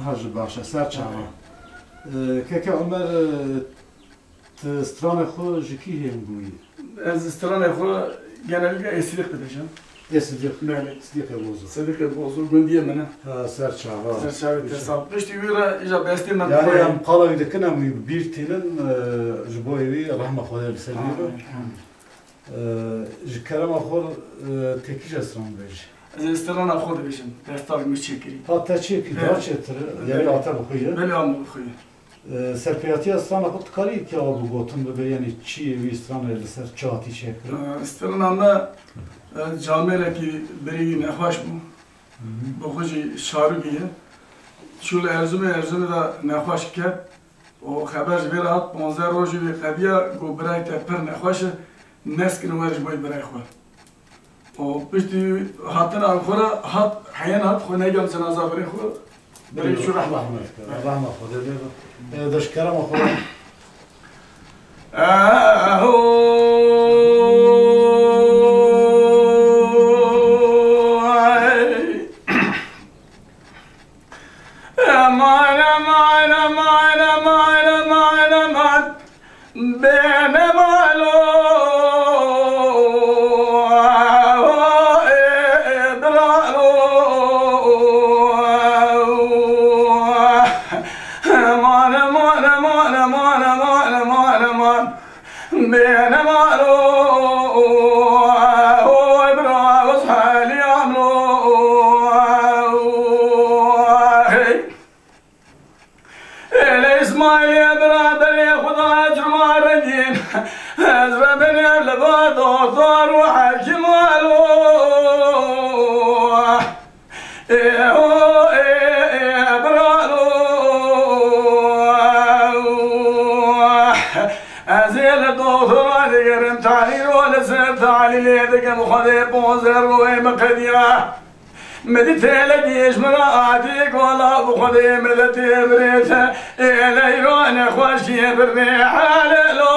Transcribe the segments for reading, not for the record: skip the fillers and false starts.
هاج باشا سر چاوا که عمر استران خو جکی هم بوی از استران خو genellikle esirik diyeceğim. Esirik. Böyle. Esirik bozu. Esirik bozu gündiye mene. Ha ser çava. Ser çava tesap. Kıştı vira ija bestirmen. Yani am qala vidikna mi bir tinin jboyevi rahma khoda biseliyo. Jkerama khol tekiş asran bej. Az استران خو diyeceğim. Destar müşkili. Ha taçi ki daha çetir. Yani ata bxuya. Böyle am bxuya. Serpiyati aslan xut kari ki abu gotun be yani çi vi aslan el ser çati şekri. استران ama camele ki beri nexwaş bu. Bu hoji şarı giye. Şul Erzurum'u da nexwaş ke. O haber bir hat 15 roji bir qadiya go beray te per nexwaş neskin warj boy beray xwa. O pişti hatın alxora hat hayan hat xone gam cenaza beray xwa. Beray şu rahma. Rahma khoda. Daşkarama khoda. مدت لديش مراتك ولا بخدي مدت بريته إلى يرون خوشي بالريح لو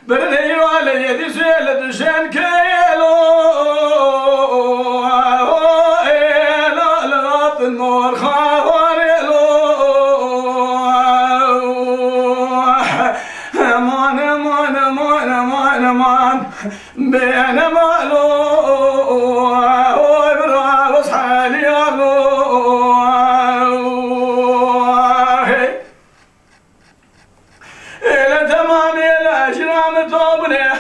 برني والي يدي سيل دشان كيلو لا لا النور خوارلو مان مان مان مان مان بين مالو وبرا وصحالي إلى تمام الأجرام طوبنا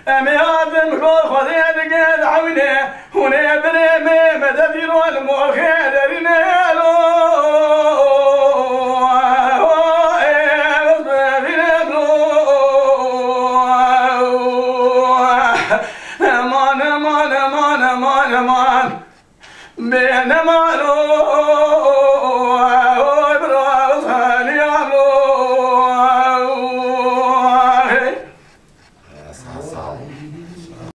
أمي آدم كل خذيت قد عوني هنا بني مدفين والمؤخر رنالو مان مان مان مان مان بين مالو